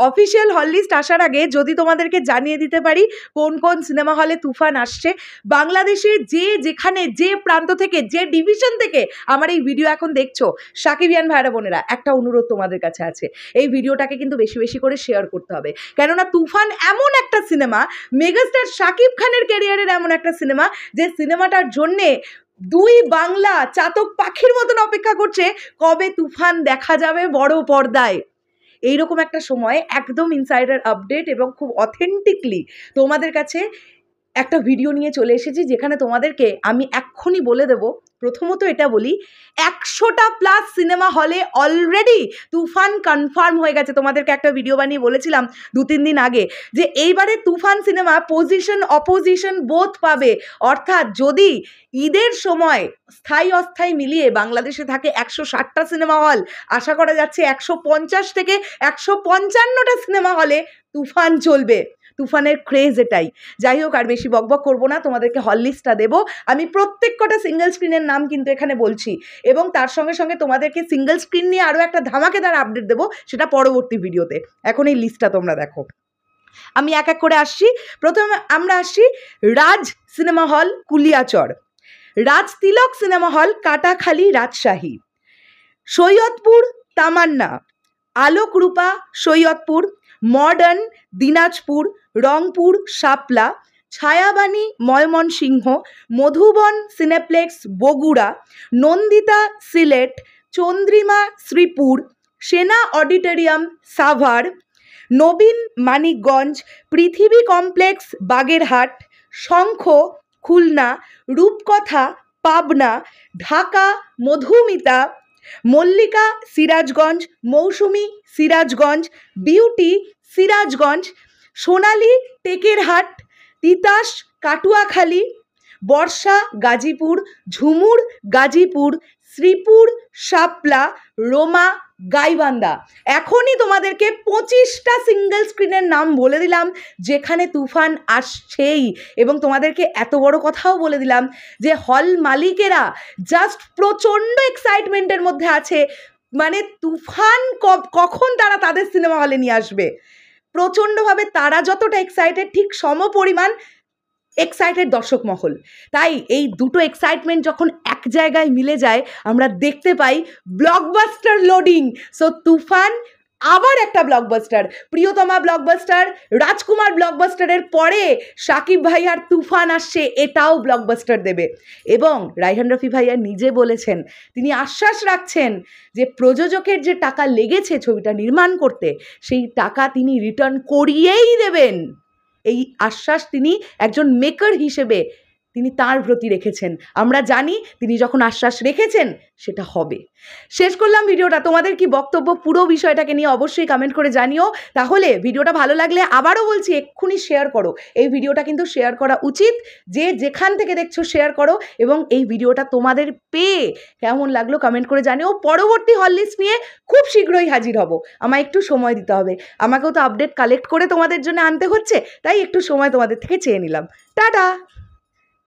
Official হল list আসার আগে যদি তোমাদেরকে জানিয়ে দিতে পারি কোন কোন সিনেমা হলে তুফান আসছে। বাংলাদেশে যে যেখানে যে প্রান্ত থেকে যে ডিভিশন থেকে আমার এই ভিডিও এখন দেখছো, সাকিবিয়ান ভাইরা বোনেরা, একটা অনুরোধ তোমাদের কাছে আছে, এই ভিডিওটাকে কিন্তু বেশি বেশি করে শেয়ার করতে হবে। কেননা তুফান এমন একটা সিনেমা, মেগাস্টার শাকিব খানের ক্যারিয়ারের এমন একটা সিনেমা, যে সিনেমাটার জন্যে দুই বাংলা চাতক পাখির মতন অপেক্ষা করছে কবে তুফান দেখা যাবে বড় পর্দায়। এইরকম একটা সময় একদম ইনসাইডার আপডেট এবং খুব অথেন্টিকলি তোমাদের কাছে একটা ভিডিও নিয়ে চলে এসেছি, যেখানে তোমাদেরকে আমি এক্ষুনি বলে দেব। প্রথমত এটা বলি, 100টা প্লাস সিনেমা হলে অলরেডি তুফান কনফার্ম হয়ে গেছে। তোমাদেরকে একটা ভিডিও বানিয়ে বলেছিলাম 2-3 দিন আগে যে এইবারে তুফান সিনেমা পজিশন অপোজিশন বোথ পাবে। অর্থাৎ যদি ঈদের সময় স্থায়ী অস্থায়ী মিলিয়ে বাংলাদেশে থাকে 160টা সিনেমা হল, আশা করা যাচ্ছে 150 থেকে 155টা সিনেমা হলে তুফান চলবে। তুফানের ক্রেজ এটাই। যাই হোক, আর বেশি বকবক করবো না, তোমাদেরকে হল লিস্টটা দেবো। আমি প্রত্যেক কটা সিঙ্গেল স্ক্রিনের নাম কিন্তু এখানে বলছি, এবং তার সঙ্গে সঙ্গে তোমাদেরকে সিঙ্গেল স্ক্রিন নিয়ে আরও একটা ধামাকেদার আপডেট দেবো, সেটা পরবর্তী ভিডিওতে। এখন এই লিস্টটা তোমরা দেখো, আমি এক এক করে আসছি। প্রথমে আমরা আসছি রাজ সিনেমা হল, কুলিয়াচর; রাজ তিলক সিনেমা হল, কাটাখালী, রাজশাহী; সৈয়দপুর, তামান্না; আলোকরূপা, সৈয়দপুর; মডার্ন, দিনাজপুর; রংপুর, শাপলা; ছায়াবাণী, ময়মনসিংহ; মধুবন সিনেপ্লেক্স, বগুড়া; নন্দিতা, সিলেট; চন্দ্রিমা, শ্রীপুর; সেনা অডিটোরিয়াম, সাভার; নবীন, মানিকগঞ্জ; পৃথিবী কমপ্লেক্স, বাগেরহাট; শঙ্খ, খুলনা; রূপকথা, পাবনা; ঢাকা, মধুমিতা; মল্লিকা, সিরাজগঞ্জ; মৌসুমী, সিরাজগঞ্জ; বিউটি, সিরাজগঞ্জ; সোনালী, টেকেরহাট; তিতাস, কাটুয়াখালী; বর্ষা, গাজীপুর; ঝুমুর, গাজীপুর; শ্রীপুর, শাপলা; রোমা, গাইবান্ধা। এখনই তোমাদেরকে 25টা সিঙ্গেল স্ক্রিনের নাম বলে দিলাম যেখানে তুফান আসছেই, এবং তোমাদেরকে এত বড় কথাও বলে দিলাম যে হল মালিকেরা জাস্ট প্রচণ্ড এক্সাইটমেন্টের মধ্যে আছে। মানে তুফান কখন তারা তাদের সিনেমা হলে নিয়ে আসবে, প্রচণ্ডভাবে তারা যতটা এক্সাইটেড, ঠিক সমপরিমাণ এক্সাইটেড দর্শক মহল। তাই এই দুটো এক্সাইটমেন্ট যখন এক জায়গায় মিলে যায়, আমরা দেখতে পাই ব্লকবাস্টার লোডিং। সো তুফান আবার একটা ব্লকবাস্টার, প্রিয়তমা ব্লকবাস্টার, রাজকুমার ব্লকবাস্টারের পরে সাকিব ভাইয়ার তুফান আসছে, এটাও ব্লকবাস্টার দেবে। এবং রায়হান রফি ভাইয়া নিজে বলেছেন, তিনি আশ্বাস রাখছেন যে প্রযোজকের যে টাকা লেগেছে ছবিটা নির্মাণ করতে, সেই টাকা তিনি রিটার্ন করিয়েই দেবেন। এই আশ্বাস তিনি একজন মেকার হিসেবে তিনি তার প্রতি রেখেছেন। আমরা জানি তিনি যখন আশ্বাস রেখেছেন সেটা হবে। শেষ করলাম ভিডিওটা। তোমাদের কি বক্তব্য পুরো বিষয়টাকে নিয়ে অবশ্যই কমেন্ট করে জানিও। তাহলে ভিডিওটা ভালো লাগলে আবারও বলছি, এক্ষুনি শেয়ার করো। এই ভিডিওটা কিন্তু শেয়ার করা উচিত, যে যেখান থেকে দেখছো শেয়ার করো। এবং এই ভিডিওটা তোমাদের পেয়ে কেমন লাগলো কমেন্ট করে জানিও। পরবর্তী হল লিস্ট নিয়ে খুব শীঘ্রই হাজির হব। আমায় একটু সময় দিতে হবে, আমাকেও তো আপডেট কালেক্ট করে তোমাদের জন্য আনতে হচ্ছে, তাই একটু সময় তোমাদের থেকে চেয়ে নিলাম। টাটা।